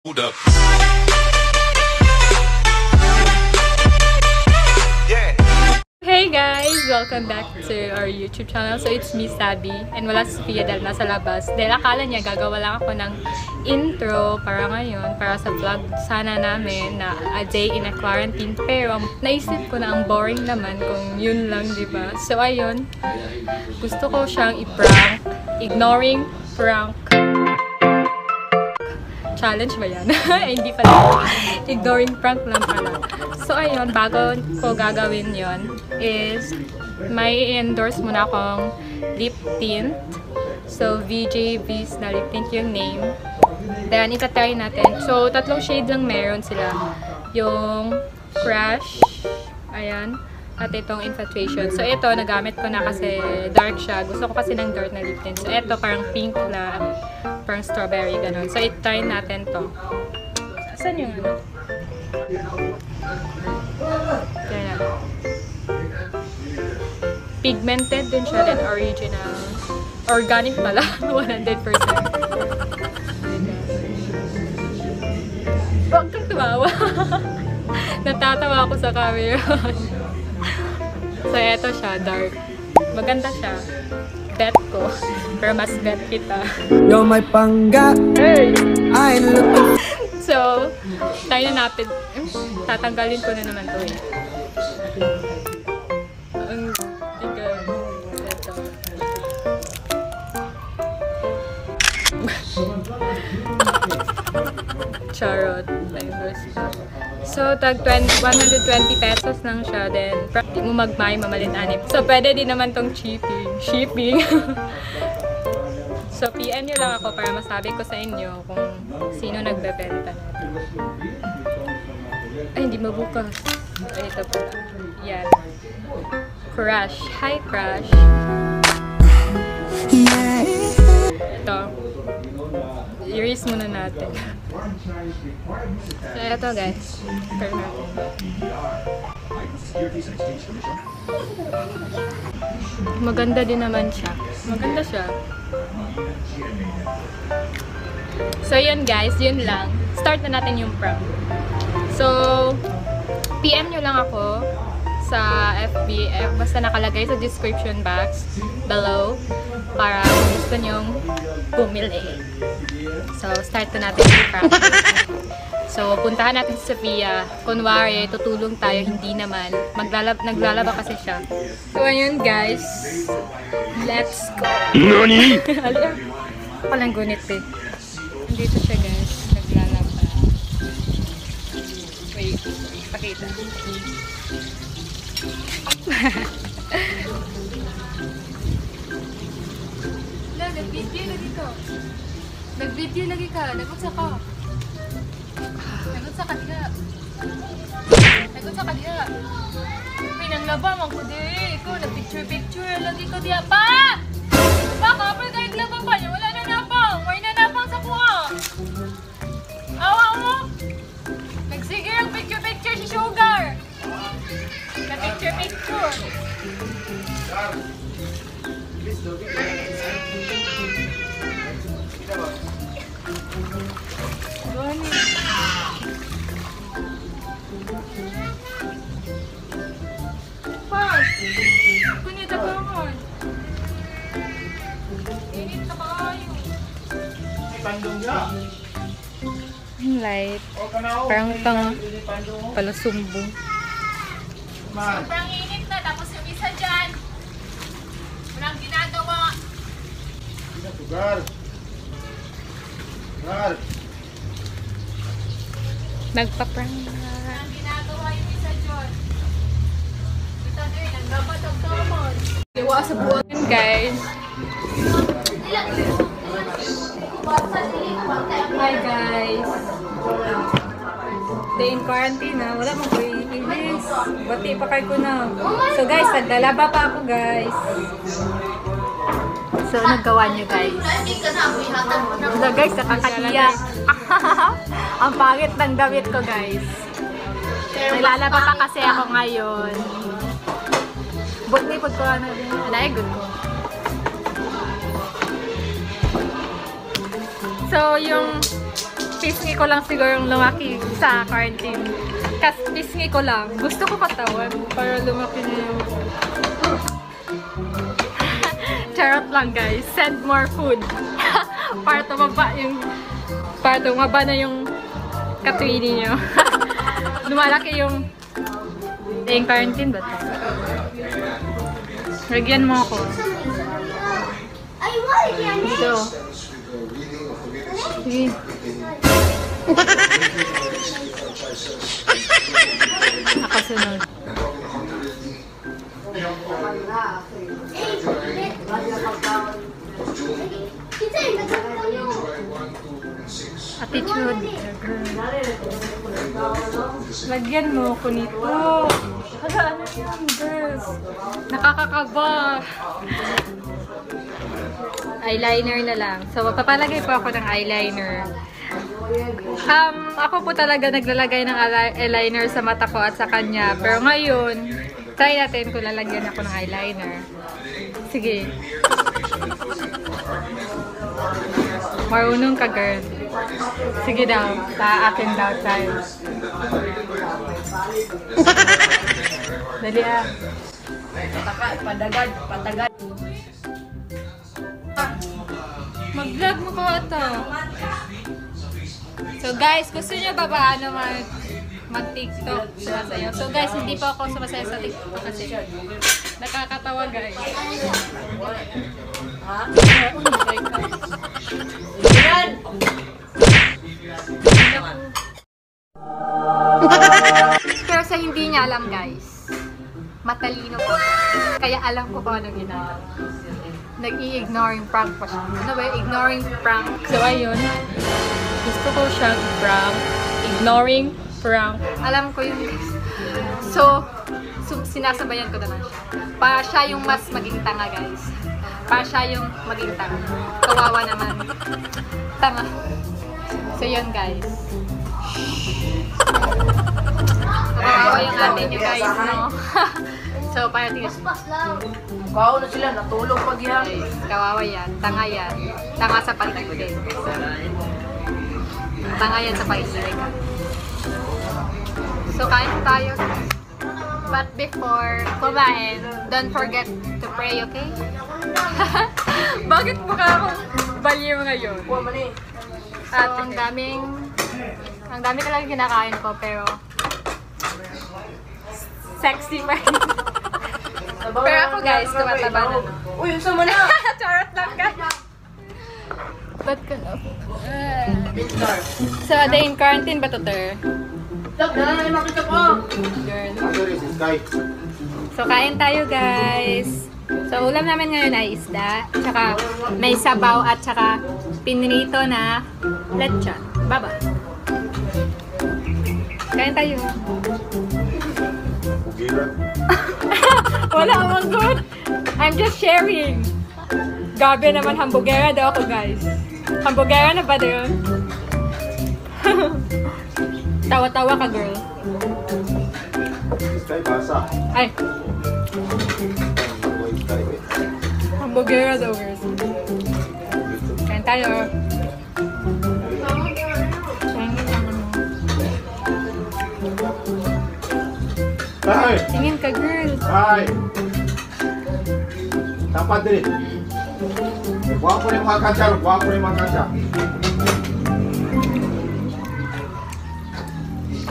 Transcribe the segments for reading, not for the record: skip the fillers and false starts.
Hold up. Hey guys! Welcome back to our YouTube channel. So it's me, Sabi. And wala si Sophia dahil nasa labas. Dahil akala niya gagawa lang ako ng intro para ngayon, para sa vlog sana namin na a day in a quarantine. Pero naisip ko na ang boring naman kung yun lang, diba? So ayun, gusto ko siyang i-prank. Ignoring prank. Challenge ba yan? Hindi pala. Ignoring prank lang pala. So, ayun, bago ko gagawin yon is may endorse muna akong lip tint. So, VJ V's na lip tint yung name. Then, itatry natin. So, tatlong shade lang meron sila. Yung Crush, ayan, at itong Infatuation. So, ito, nagamit ko na kasi dark siya. Gusto ko kasi ng dark na lip tint. So, ito, parang pink na, parang strawberry, ganun. So, i-try natin to. Saan yung ano? Yan na. Pigmented din siya, then original. Organic pala, 100%. Huwag kang tumawa. Natatawa ako sa camera. So, eto siya, dark. Maganda siya. Bet ko. Pero mas bet kita. Yo, may pangga. Hey! I look. So, tayo na natin. Tatanggalin ko na naman to eh. Ang tigal. Ito. Charot. So, tag 120 pesos lang siya. Then, di mo magmay, mamalit-anip. So, pwede din naman tong shipping. So, PM nyo lang ako para masabi ko sa inyo kung sino nagbebenta natin. Ay, hindi mabukas. Ay, ito pala. Yan. Crush. Hi, Crush. Ito. I-erase muna natin. So, ito guys. Turn natin. Maganda din naman siya. Maganda siya. So, yun guys. Yun lang. Start na natin yung prank. So, PM nyo lang ako sa FB. Basta nakalagay sa description box below para kung gusto nyong bumili. So, start na natin yung prank. So, puntahan natin si Sophia. Kunwari, tutulong tayo, hindi naman. Naglalaba kasi siya. So, ayun guys. Let's go! NANI?! Palang gunit eh. Dito siya guys. Naglalaba. Wait. Pakita. Nag-video na dito. Nag-video lagi ka. Nagutsa ka. Nagutsa ka diha. Nagutsa ka diha. Pinanglaba man ko diri. Ikaw nag-picture lagi ko diha. Pa! Pa, kapag kahit laba pa niya, wala na napang. May nanapang sa kuha. Awa mo. Nagsige ang picture si Sugar. Nag-picture. Pas! Kunya tabangan. Init na kayo. Light. Parang tanga. Palasumbong. Sobrang init na, tapos yung isa dyan. Walang ginagawa. Nagpa-prank na. Walang ginagawa yung isa dyan. Kita din, nagbabatag-tamon. Liwa sa buwan guys. Hi guys. Day in quarantine na. Wala mong ilis. Bati pa kayo ko na. So guys, naglalaba pa ako guys. So, nagawa nyo guys. So guys, nakakahiya. Ang pangit ng damit ko guys. Naglalaba pa kasi ako ngayon. Butnipod ko ano din. Good ko. So, yung pisngi ko lang siguro yung lumaki sa quarantine. Kasi pisngi ko lang. Gusto ko katawan para lumaki na yung... Charot lang guys. Send more food. Para tumaba na yung katwini nyo. Lumalaki yung quarantine ba ito? Lagyan mo ako. Ito. Sige. Nakasunod. Attitude. Lagyan mo ko nito. Hala, ano yan, girls? Nakakakaba. Eyeliner na lang. So, papalagay po ako ng eyeliner. Ako po talaga naglalagay ng eyeliner sa mata ko at sa kanya. Pero ngayon, try natin kung lalagyan ako ng eyeliner. Sige. Marunong ka, girl. Sige daw. Sa akin daw tayo. Dali ah. Patagad. Mag-vlog mo ko ito. So guys, gusto niyo ba mag-TikTok sumasayaw? So guys, hindi pa ako sumasayaw sa TikTok kasi nakakatawa guys. Ha? Oh my God. Yan! Pero sa hindi niya alam guys, matalino ko. Kaya alam ko kung anong ginagawa. Nag-i-ignoring prank pa siya. Ano ba yung ignoring prank? So ayun, gusto ko siyang prank. Ignoring prank. Alam ko yun guys. So sinasabayan ko naman siya. Para siya yung mas maging tanga guys. Para siya yung maging tanga. Kawawa naman. Tanga. So yun guys. Kawawa yung ate nyo guys, no? So, para tingin. Kawawa na sila, natulog pag yan. Kawawa yan. Tanga yan. Tanga sa pagtigil. Tanga yan sa pagtigil. So, kain tayo. But before kumain, don't forget to pray, okay? Bakit mukha akong baliw ngayon? So, ang dami talagang kinakain ko, pero sexy pa rin. Pero ako guys, tumataba na. Uy, yung sama na! Charot lang ka. Ba't ka na? So, day in quarantine ba to, Ter? Girl. So, kain tayo guys. So, ulam namin ngayon ay isda. Tsaka may sabaw at tsaka pinrito na lechon. Baba. Kain tayo. Wala akong good. I'm just sharing. Gabi naman, hambugera daw ako guys. Hambugera na ba daw yun? Tawa-tawa ka, girl. Ay. Hambugera daw, girls. Kain tayo. Hi! Tingin ka, girl. Hi! Tapat din. Guwapo rin mga kansya. Guwapo rin mga kansya.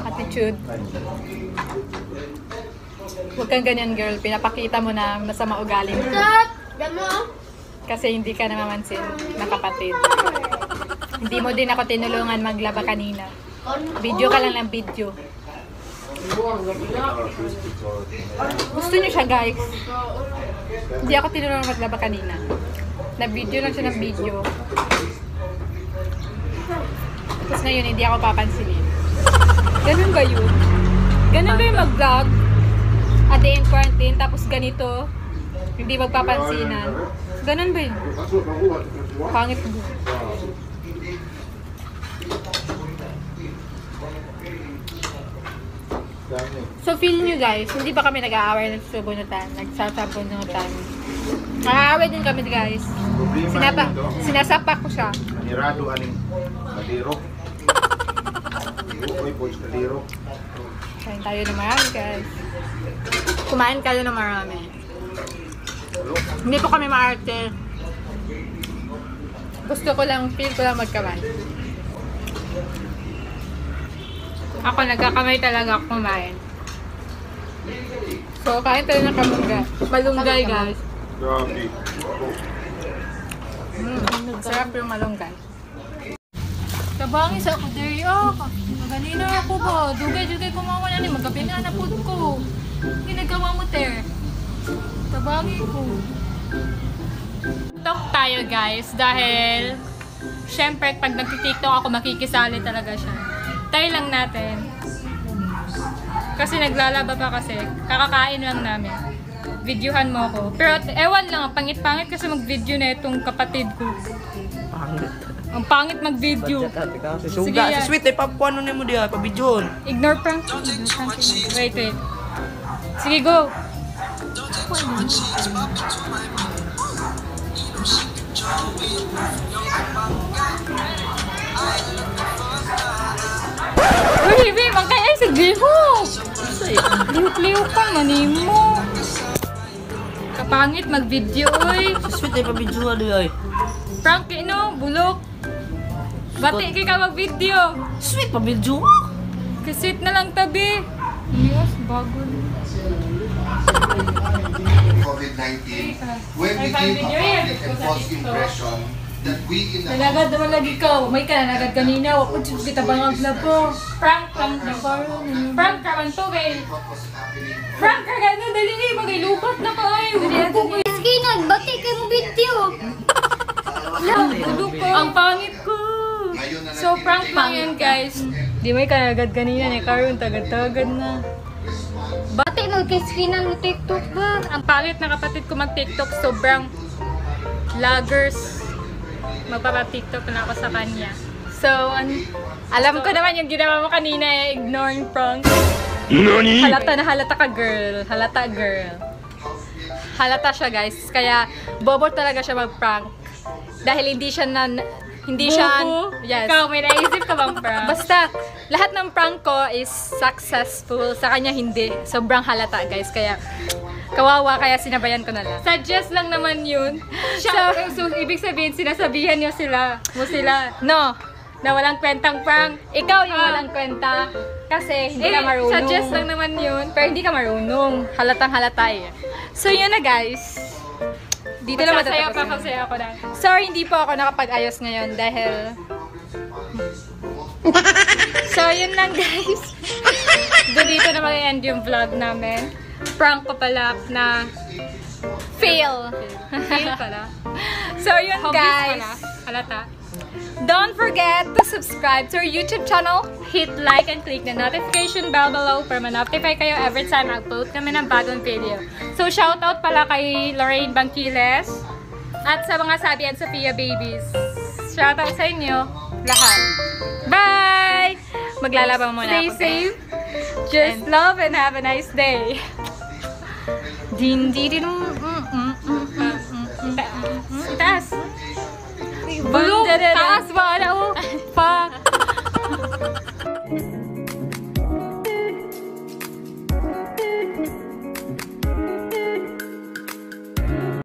Attitude. Huwag kang ganyan, girl. Pinapakita mo na masama ugali mo. Kasi hindi ka namamansin na kapatid. Hindi mo din ako tinulungan maglaba kanina. Video ka lang ng video. Gusto niyo siya, guys. Hindi ako tinulungan maglaba kanina. Na-video lang siya ng video. Tapos ngayon, hindi ako papansinin. Ganun ba yun? Ganun ba yung mag-vlog? A day in quarantine, tapos ganito, hindi magpapansinan. Ganun ba yun? Pangit mo. So feel nyo guys, hindi ba kami nag-aaway ng subunutan? Nagsasabunutan. Nag-aaway din kami guys. Sinapak ko siya. Manirado aning madiro. Coach Caliro. Kain tayo ng marami, guys. Kumain kayo ng marami. Hindi po kami maarte. Gusto ko lang, feel ko lang magkamay. Ako nagkakamay talaga ako kumain. So, kain tayo ng kamunggay. Malunggay, guys. Grabe. Sarap yung malunggay. Tabangis ako, Derry. Ganina ako ba? Dugay-dugay kumawa na ni. Magkapina na po ko. Ginagawa mo, Ter. Tabangin ko. TikTok tayo, guys. Dahil, syempre, pag nag-TikTok ako, makikisali talaga siya. Tayo lang natin. Kasi naglalaba pa kasi. Kakakain lang namin. Videohan mo ako. Pero ewan lang, pangit-pangit kasi mag-video na itong kapatid ko. Pangit. Ang pangit mag-video. Sige yan. si Sweet, paano ni mo diya? Pabidyoon. Ignore prank. Wait. Sige, go. Uy, babe, ang kaya sige mo. Liw-liw ka, manin mo. Kapangit mag-video, uy. Si Sweet ay pabidyoon diya. Prank, bulok. Bati ka mag-video. Sweet, pabidyoon. Kasit na lang tabi. Yes, bago. COVID-19, when we give a public and false impression that we in the Nalagad naman lagi ka. May ka nalagad kanina. Wapod kita bangag na po. Prank lang na po. Prank ka man to, babe. what was happening. Prank ka gano'n. Dali nga, magailupat na ka. Skinan, bakit kayo mo video? Ang pangit ko. Ngayon na So, prank lang yan, guys. Di may kanagad kanina ni Karon. Tagad-tagad na. Bati mag-skinan mo TikTok ba? Ang pangit na kapatid ko mag-TikTok. Sobrang vloggers. Magpapa-TikTok na ako sa kanya. So, alam ko naman yung ginawa mo kanina eh. Ignoring prank. Halata na halata ka, girl. Halata, girl. Halata siya, guys. Kaya, bobo talaga siya mag-prank. Dahil hindi siya yes. Ikaw, may naisip ka bang prank? Basta, lahat ng prank ko is successful. Sa kanya, hindi. Sobrang halata, guys. Kaya, kawawa, kaya sinabayan ko na lang. Suggest lang naman yun. So, ibig sabihin, sinasabihan niyo mo sila. No, na walang kwentang prank. Ikaw yung walang kwenta. Kasi hindi ka marunong. Suggest lang naman yun. Pero hindi ka marunong. Halatang halata eh. So, yun na, guys. Dito na matatapos. Pa kasi ako na. Sorry, hindi po ako nakapag-ayos ngayon dahil... So, yun lang, guys. Dito na mag-end yung vlog namin. Prank ko pala na fail. Fail pala. So, yun, guys. Halata. Don't forget to subscribe to our YouTube channel. Hit like and click the notification bell below para ma-notify kayo every time upload kami ng bagong video. So, shoutout pala kay Lorraine Banquiles at sa mga Sabi and Sophia babies. Shoutout sa inyo lahat. Bye! Maglalabang muna ako. Stay safe. Just love and have a nice day. Din din taas. Taas.